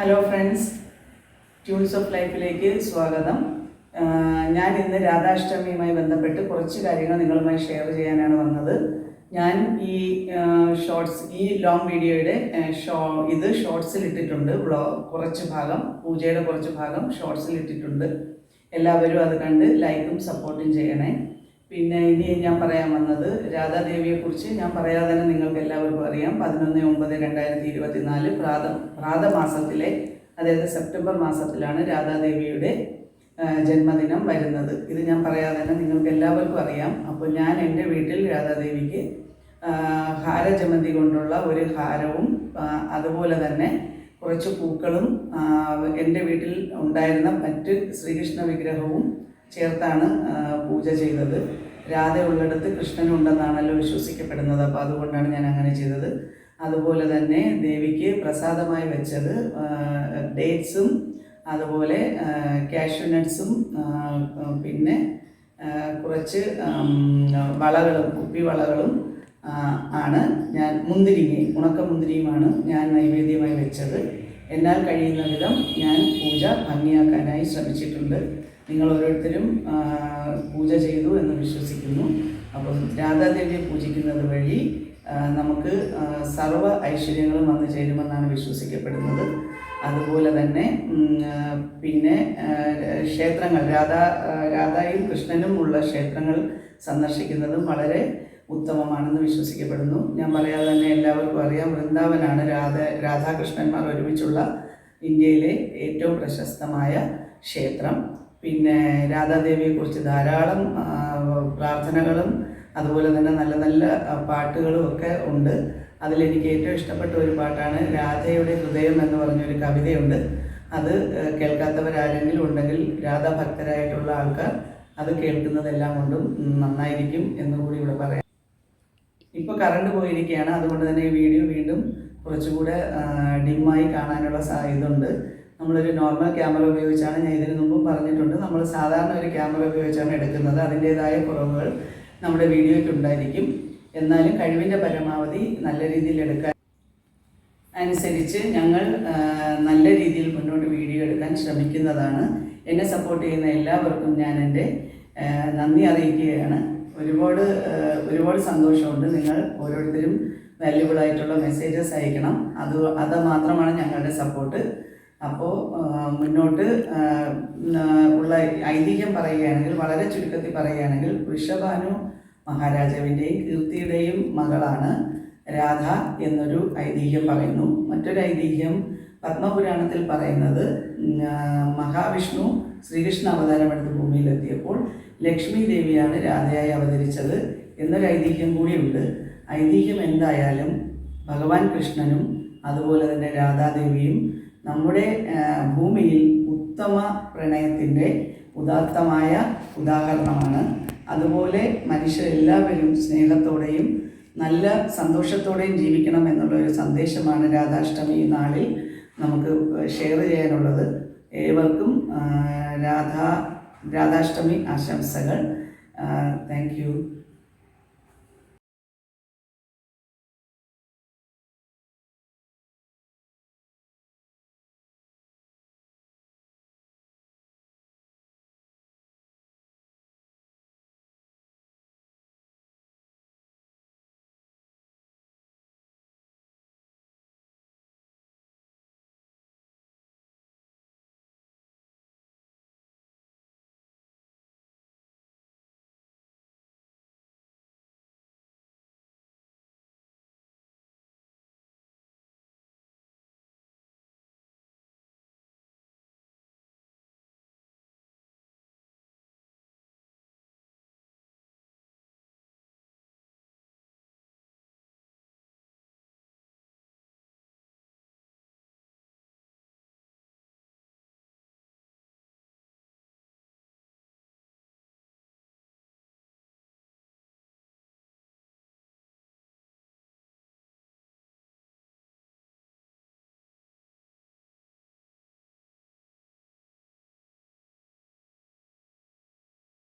Hello friends, tunes of ലൈഫിലേക്ക് സ്വാഗതം. ഞാൻ ഇന്ന് രാധാഷ്ടമിയുമായി ബന്ധപ്പെട്ട് കുറച്ച് കാര്യങ്ങൾ നിങ്ങളുമായി ഷെയർ ചെയ്യാനാണ് വന്നത്. ഞാൻ ഈ ലോങ് വീഡിയോയുടെ ഇത് ഷോർട്സിൽ ഇട്ടിട്ടുണ്ട്. കുറച്ച് ഭാഗം, പൂജയുടെ കുറച്ച് ഭാഗം ഷോർട്സിൽ ഇട്ടിട്ടുണ്ട്. എല്ലാവരും അത് കണ്ട് ലൈക്കും സപ്പോർട്ടും ചെയ്യണേ. പിന്നെ ഇനി ഞാൻ പറയാൻ വന്നത് രാധാദേവിയെക്കുറിച്ച് ഞാൻ പറയാതെ തന്നെ നിങ്ങൾക്ക് എല്ലാവർക്കും അറിയാം. 11/9/2024 പ്രാതമാസത്തിലെ, അതായത് സെപ്റ്റംബർ മാസത്തിലാണ് രാധാദേവിയുടെ ജന്മദിനം വരുന്നത്. ഇത് ഞാൻ പറയാതെ തന്നെ നിങ്ങൾക്ക് എല്ലാവർക്കും അറിയാം. അപ്പോൾ ഞാൻ എൻ്റെ വീട്ടിൽ രാധാദേവിക്ക് ഹാരജമന്തി കൊണ്ടുള്ള ഒരു ഹാരവും അതുപോലെ തന്നെ കുറച്ച് പൂക്കളും എൻ്റെ വീട്ടിൽ ഉണ്ടായിരുന്ന മറ്റ് ശ്രീകൃഷ്ണ വിഗ്രഹവും ചേർത്താണ് പൂജ ചെയ്തത്. രാധ ഉള്ളിടത്ത് കൃഷ്ണനുണ്ടെന്നാണല്ലോ വിശ്വസിക്കപ്പെടുന്നത്. അപ്പോൾ അതുകൊണ്ടാണ് ഞാൻ അങ്ങനെ ചെയ്തത്. അതുപോലെ തന്നെ ദേവിക്ക് പ്രസാദമായി വെച്ചത് ഡേറ്റ്സും അതുപോലെ കാഷ്യൂ നട്ട്സും പിന്നെ കുറച്ച് വളകളും, കുപ്പി വളകളും ആണ് ഞാൻ ഉണക്ക മുന്തിരിയുമാണ് ഞാൻ നൈവേദ്യമായി വെച്ചത്. എന്നാൽ കഴിയുന്ന വിധം ഞാൻ പൂജ ഭംഗിയാക്കാനായി ശ്രമിച്ചിട്ടുണ്ട്. നിങ്ങൾ ഓരോരുത്തരും പൂജ ചെയ്തു എന്ന് വിശ്വസിക്കുന്നു. അപ്പം രാധാദേവിയെ പൂജിക്കുന്നത് വഴി നമുക്ക് സർവ്വ ഐശ്വര്യങ്ങളും വന്നു ചേരുമെന്നാണ് വിശ്വസിക്കപ്പെടുന്നത്. അതുപോലെ തന്നെ പിന്നെ ക്ഷേത്രങ്ങൾ, രാധയും കൃഷ്ണനും ഉള്ള ക്ഷേത്രങ്ങൾ സന്ദർശിക്കുന്നതും വളരെ ഉത്തമമാണെന്ന് വിശ്വസിക്കപ്പെടുന്നു. ഞാൻ പറയാതെ തന്നെ എല്ലാവർക്കും അറിയാം, വൃന്ദാവനാണ് രാധാകൃഷ്ണന്മാർ ഒരുമിച്ചുള്ള ഇന്ത്യയിലെ ഏറ്റവും പ്രശസ്തമായ ക്ഷേത്രം. പിന്നെ രാധാദേവിയെക്കുറിച്ച് ധാരാളം പ്രാർത്ഥനകളും അതുപോലെ തന്നെ നല്ല നല്ല പാട്ടുകളും ഒക്കെ ഉണ്ട്. അതിലെനിക്ക് ഏറ്റവും ഇഷ്ടപ്പെട്ട ഒരു പാട്ടാണ് രാധയുടെ ഹൃദയം എന്ന് പറഞ്ഞൊരു കവിതയുണ്ട്. അത് കേൾക്കാത്തവരാരെങ്കിലും ഉണ്ടെങ്കിൽ, രാധാഭക്തരായിട്ടുള്ള ആൾക്കാർ അത് കേൾക്കുന്നതെല്ലാം കൊണ്ടും നന്നായിരിക്കും എന്നുകൂടി ഇവിടെ പറയാം. ഇപ്പോൾ കറണ്ട് പോയിരിക്കുകയാണ്, അതുകൊണ്ട് തന്നെ ഈ വീഡിയോ വീണ്ടും കുറച്ചുകൂടെ ഡിമ്മായി കാണാനുള്ള ഇതുണ്ട്. നമ്മളൊരു നോർമൽ ക്യാമറ ഉപയോഗിച്ചാണ്, ഞാൻ ഇതിനു മുമ്പും പറഞ്ഞിട്ടുണ്ട്, നമ്മൾ സാധാരണ ഒരു ക്യാമറ ഉപയോഗിച്ചാണ് എടുക്കുന്നത്. അതിൻ്റേതായ കുറവുകൾ നമ്മുടെ വീഡിയോയ്ക്ക് ഉണ്ടായിരിക്കും. എന്നാലും കഴിവിൻ്റെ പരമാവധി നല്ല രീതിയിൽ എടുക്കാൻ അനുസരിച്ച് ഞങ്ങൾ നല്ല രീതിയിൽ മുന്നോട്ട് വീഡിയോ എടുക്കാൻ ശ്രമിക്കുന്നതാണ്. എന്നെ സപ്പോർട്ട് ചെയ്യുന്ന എല്ലാവർക്കും ഞാൻ എൻ്റെ നന്ദി അറിയിക്കുകയാണ്. ഒരുപാട് സന്തോഷമുണ്ട്. നിങ്ങൾ ഓരോരുത്തരും വാല്യുബിളായിട്ടുള്ള മെസ്സേജസ് അയക്കണം. അത് മാത്രമാണ് ഞങ്ങളുടെ സപ്പോർട്ട്. അപ്പോൾ മുന്നോട്ട് ഉള്ള ഐതിഹ്യം പറയുകയാണെങ്കിൽ, വളരെ ചുരുക്കത്തിൽ പറയുകയാണെങ്കിൽ, വൃഷഭാനു മഹാരാജാവിൻ്റെയും കീർത്തിയുടെയും മകളാണ് രാധ എന്നൊരു ഐതിഹ്യം പറയുന്നു. മറ്റൊരു ഐതിഹ്യം പത്മപുരാണത്തിൽ പറയുന്നത്, മഹാവിഷ്ണു ശ്രീകൃഷ്ണ അവതാരമെടുത്ത് ഭൂമിയിലെത്തിയപ്പോൾ ലക്ഷ്മി ദേവിയാണ് രാധയായി അവതരിച്ചത് എന്നൊരു ഐതിഹ്യം കൂടിയുണ്ട്. ഐതിഹ്യം എന്തായാലും ഭഗവാൻ കൃഷ്ണനും അതുപോലെ തന്നെ രാധാദേവിയും നമ്മുടെ ഭൂമിയിൽ ഉത്തമ പ്രണയത്തിൻ്റെ ഉദാത്തമായ ഉദാഹരണമാണ്. അതുപോലെ മനുഷ്യരെല്ലാവരും സ്നേഹത്തോടെയും നല്ല സന്തോഷത്തോടെയും ജീവിക്കണം എന്നുള്ളൊരു സന്ദേശമാണ് രാധാഷ്ടമി നാളിൽ നമുക്ക് ഷെയർ ചെയ്യാനുള്ളത്. ഏവർക്കും രാധാഷ്ടമി ആശംസകൾ. Thank you.